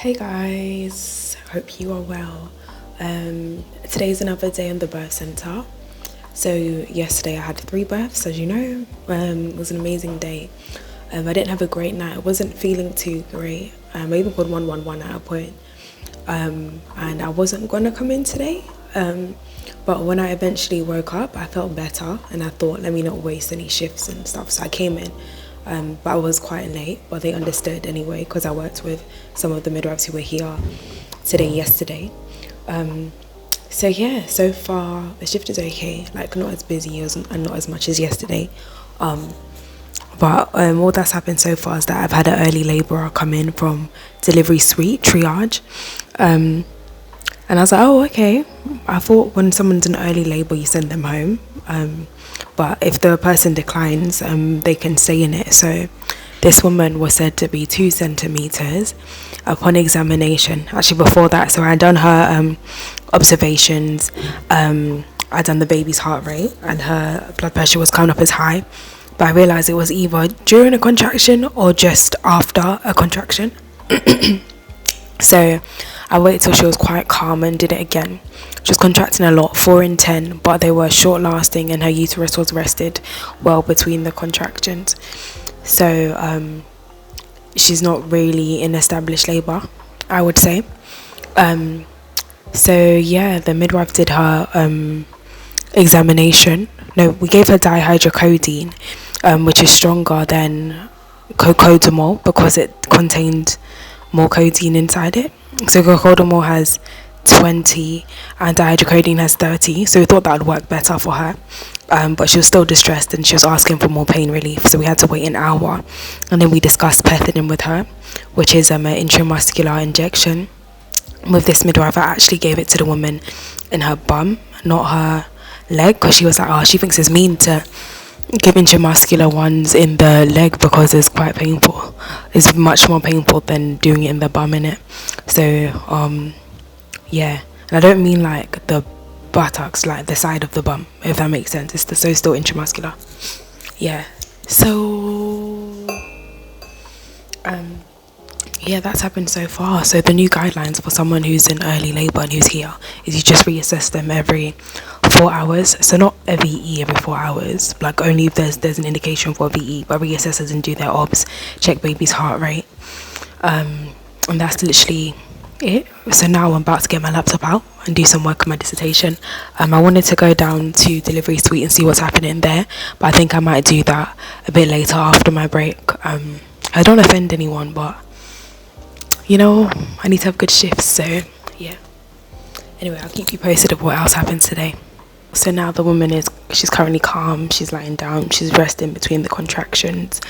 Hey guys, hope you are well. Today's another day in the birth center. So yesterday I had 3 births, as you know. It was an amazing day. I didn't have a great night. I wasn't feeling too great. I even called 111 at a point. And I wasn't gonna come in today. But when I eventually woke up, I felt better, and I thought, let me not waste any shifts and stuff. So I came in. But I was quite late, but they understood anyway because I worked with some of the midwives who were here yesterday. So yeah, so far the shift is okay, like not as busy and not as much as yesterday. But all that's happened so far is that I've had an early labourer come in from delivery suite triage. And I was like, oh, okay. I thought when someone's in early labour, you send them home. But if the person declines, they can stay in it. So this woman was said to be 2 centimetres upon examination. Actually, before that, so I'd done her observations. I'd done the baby's heart rate, and her blood pressure was coming up as high. But I realised it was either during a contraction or just after a contraction. So I waited till she was quite calm and did it again. She was contracting a lot, 4 in 10, but they were short lasting and her uterus was rested well between the contractions. So she's not really in established labour, I would say. So yeah, the midwife did her examination. No, we gave her dihydrocodeine, which is stronger than cocodamol because it contained more codeine inside it. So cocodamol has 20 and dihydrocodeine has 30, so we thought that would work better for her. But she was still distressed and she was asking for more pain relief, so we had to wait an hour, and then we discussed pethidine with her, which is an intramuscular injection. With this midwife, I actually gave it to the woman in her bum, not her leg, because she was like, oh, she thinks it's mean to give intramuscular ones in the leg because it's quite painful. It's much more painful than doing it in the bum, innit? So yeah, and I don't mean like the buttocks, like the side of the bum, if that makes sense. It's still intramuscular. Yeah. So yeah, that's happened so far. So the new guidelines for someone who's in early labour and who's here is you just reassess them every 4 hours. So not a VE every 4 hours, like only if there's an indication for a VE, but reassessors and do their obs, check baby's heart rate, and that's literally it. So now I'm about to get my laptop out and do some work on my dissertation. I wanted to go down to delivery suite and see what's happening there, but I think I might do that a bit later after my break. I don't offend anyone, but you know, I need to have good shifts, so yeah. Anyway, I'll keep you posted of what else happens today. So now the woman she's currently calm, she's lying down, she's resting between the contractions,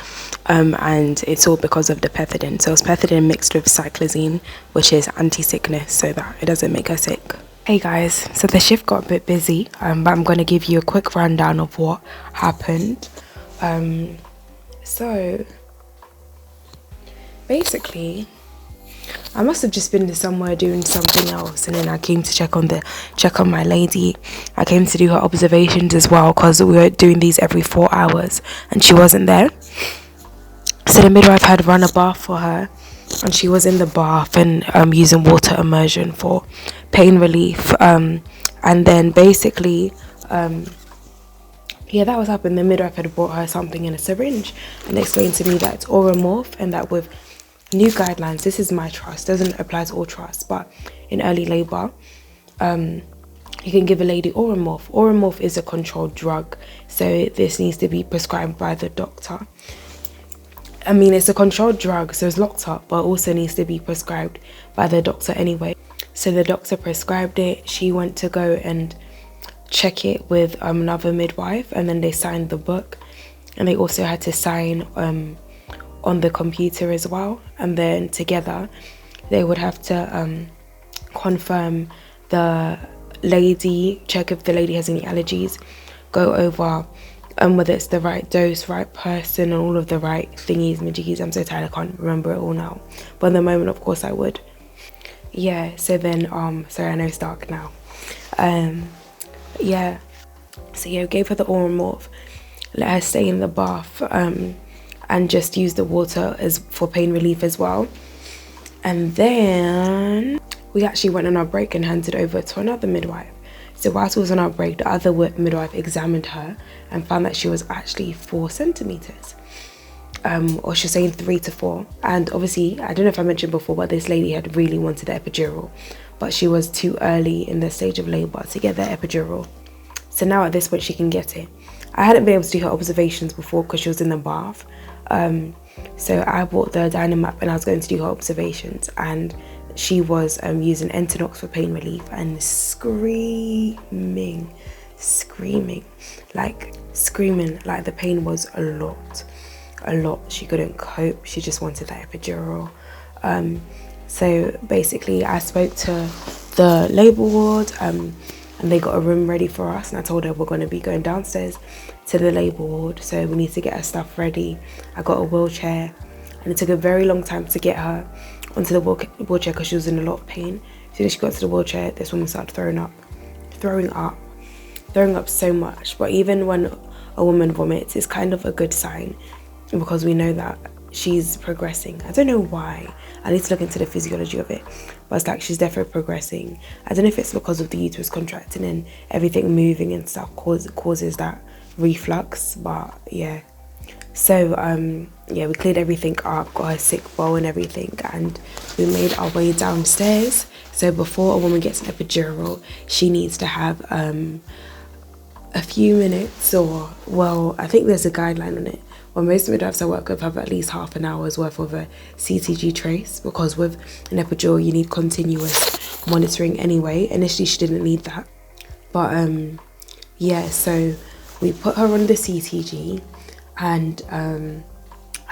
and it's all because of the pethidine. So it's pethidine mixed with cyclizine, which is anti-sickness, so that it doesn't make her sick. Hey guys, so the shift got a bit busy, but I'm going to give you a quick rundown of what happened. So basically, I must have just been somewhere doing something else, and then I came to check on my lady. I came to do her observations as well because we were doing these every 4 hours and she wasn't there. So the midwife had run a bath for her, and she was in the bath and using water immersion for pain relief. And then basically, yeah, that was happening. The midwife had brought her something in a syringe and explained to me that it's Oromorph, and that with new guidelines, this is my trust, doesn't apply to all trusts, but in early labour, you can give a lady Oromorph. Oromorph is a controlled drug, so this needs to be prescribed by the doctor. I mean, it's a controlled drug, so it's locked up, but also needs to be prescribed by the doctor anyway. So the doctor prescribed it. She went to go and check it with another midwife, and then they signed the book, and they also had to sign on the computer as well, and then together they would have to confirm the lady, check if the lady has any allergies, go over whether it's the right dose, right person, and all of the right thingies, majiggies. I'm so tired, I can't remember it all now, but in the moment of course I would. Yeah, so then sorry, I know it's dark now. Yeah, so yeah, gave her the Oromorph, let her stay in the bath, and just use the water as for pain relief as well. And then we actually went on our break and handed over to another midwife. So whilst we was on our break, the other midwife examined her and found that she was actually 4 centimeters. Or she was saying 3 to 4. And obviously, I don't know if I mentioned before, but this lady had really wanted the epidural, but she was too early in the stage of labor to get the epidural. So now at this point she can get it. I hadn't been able to do her observations before because she was in the bath. So I bought the Dynamap and I was going to do her observations, and she was using Entonox for pain relief and screaming, like the pain was a lot. She couldn't cope. She just wanted that epidural. So basically I spoke to the labour ward and they got a room ready for us, and I told her we're going to be going downstairs to the labour ward, so we need to get her stuff ready. I got a wheelchair, and it took a very long time to get her onto the wheelchair because she was in a lot of pain. As soon as she got to the wheelchair, this woman started throwing up so much. But even when a woman vomits, it's kind of a good sign because we know that she's progressing. I don't know why. I need to look into the physiology of it, but it's like she's definitely progressing. I don't know if it's because of the uterus contracting and everything moving and stuff causes that reflux, but yeah. So yeah, we cleared everything up, got her sick bowl and everything, and we made our way downstairs. So before a woman gets an epidural, she needs to have a few minutes, or well, I think there's a guideline on it. Well, most midwives I work with have at least half an hour's worth of a C.G trace, because with an epidural you need continuous monitoring anyway. Initially she didn't need that, but yeah, so we put her on the C.G and I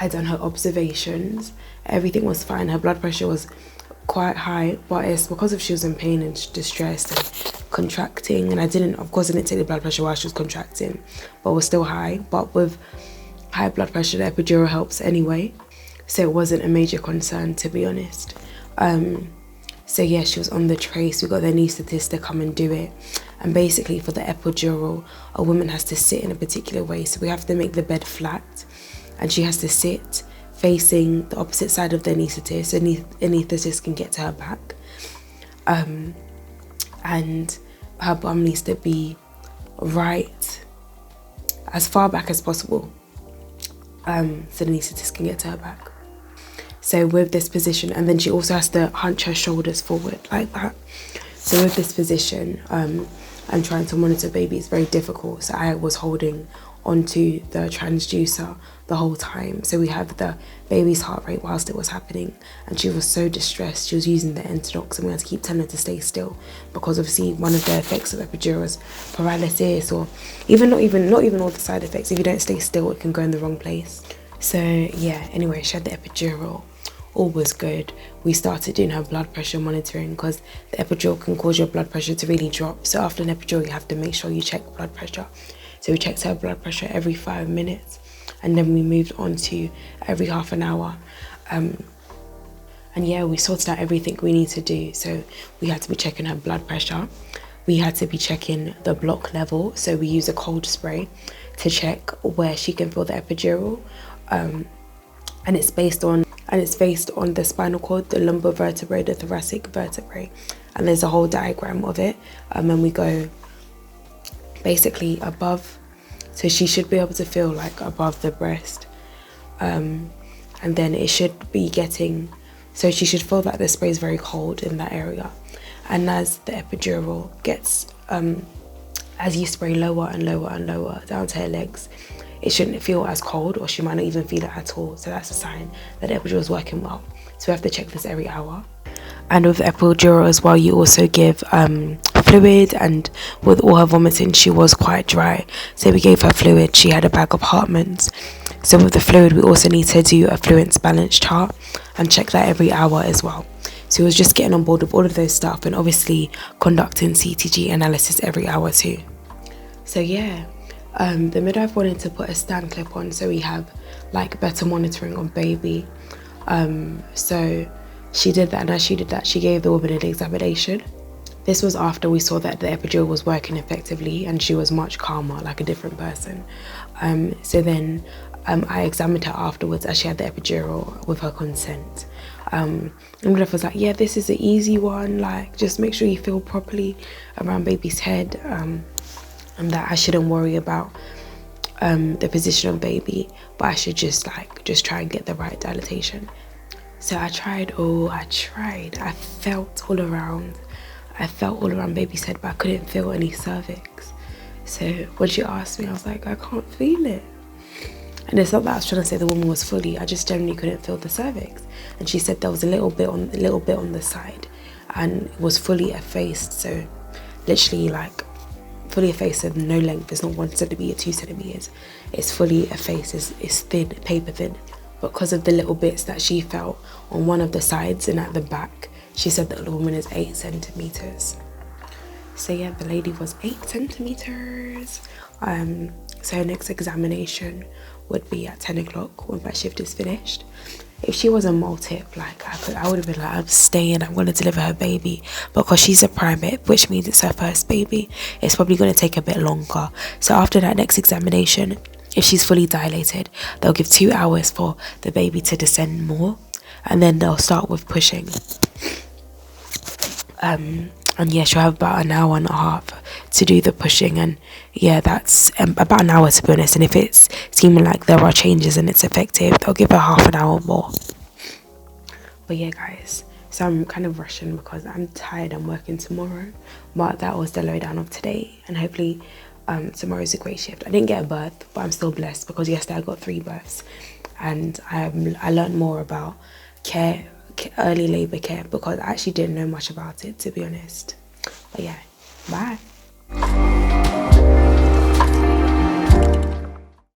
done her observations. Everything was fine. Her blood pressure was quite high, but it's because she was in pain and distressed and contracting, and I didn't take the blood pressure while she was contracting, but it was still high. But with high blood pressure, the epidural helps anyway, so it wasn't a major concern, to be honest. So yeah, she was on the trace. We got the anaesthetist to come and do it, and basically for the epidural, a woman has to sit in a particular way. So we have to make the bed flat, and she has to sit facing the opposite side of the anaesthetist, so the anaesthetist can get to her back, and her bum needs to be right as far back as possible, so the anaesthetist can get to her back. So with this position, and then she also has to hunch her shoulders forward like that. So with this position, and trying to monitor baby is very difficult. So I was holding onto the transducer the whole time. So we had the baby's heart rate whilst it was happening, and she was so distressed. She was using the Entonox, and we had to keep telling her to stay still, because obviously one of the effects of epidural is paralysis, or not even all the side effects. If you don't stay still, it can go in the wrong place. So yeah, anyway, she had the epidural. All was good. We started doing her blood pressure monitoring, because the epidural can cause your blood pressure to really drop. So after an epidural, you have to make sure you check blood pressure. So we checked her blood pressure every 5 minutes, and then we moved on to every half an hour. And yeah, we sorted out everything we need to do. So we had to be checking her blood pressure. We had to be checking the block level. So we use a cold spray to check where she can feel the epidural. And it's based on the spinal cord, the lumbar vertebrae, the thoracic vertebrae, and there's a whole diagram of it. And we go basically above, so she should be able to feel like above the breast, and then it should be so she should feel that the spray is very cold in that area. And as the epidural gets, as you spray lower and lower and lower down to her legs, it shouldn't feel as cold, or she might not even feel it at all. So that's a sign that the epidural is working well. So we have to check this every hour. And with the epidural as well, you also give fluid, and with all her vomiting, she was quite dry. So we gave her fluid. She had a bag of Hartmann's. So with the fluid, we also need to do a fluence balance chart and check that every hour as well. So it was just getting on board with all of those stuff, and obviously conducting C.G analysis every hour too. So yeah. The midwife wanted to put a stand clip on, so we have like better monitoring on baby. So she did that, and as she did that, she gave the woman an examination. This was after we saw that the epidural was working effectively, and she was much calmer, like a different person. So then I examined her afterwards, as she had the epidural with her consent. Midwife was like, yeah, this is the easy one, like just make sure you feel properly around baby's head, and that I shouldn't worry about the position of baby, but I should just try and get the right dilatation. So I tried, I felt all around baby's head, but I couldn't feel any cervix. So when she asked me, I was like, I can't feel it. And it's not that I was trying to say the woman was fully, I just generally couldn't feel the cervix. And she said there was a little bit on the side, and it was fully effaced. So literally like fully effaced and no length. It's not 1 centimeter, 2 centimeters. It's fully effaced. It's thin, paper thin. Because of the little bits that she felt on one of the sides and at the back, she said that the woman is 8 centimeters. So yeah, the lady was 8 centimeters. So her next examination would be at 10 o'clock when my shift is finished. If she was a multip, like I would have been like, I'm staying, I'm going to deliver her baby. Because she's a primate, which means it's her first baby, it's probably going to take a bit longer. So after that next examination, if she's fully dilated, they'll give 2 hours for the baby to descend more, and then they'll start with pushing. And yeah, she'll have about an hour and a half to do the pushing, and yeah, that's about an hour to be honest. And if it's seeming like there are changes and it's effective, they'll give her half an hour more. But yeah guys, so I'm kind of rushing because I'm tired, I'm working tomorrow, but that was the lowdown of today, and hopefully tomorrow's a great shift. I didn't get a birth, but I'm still blessed because yesterday I got 3 births, and I learned more about care, early labor care, because I actually didn't know much about it, to be honest. But yeah, bye.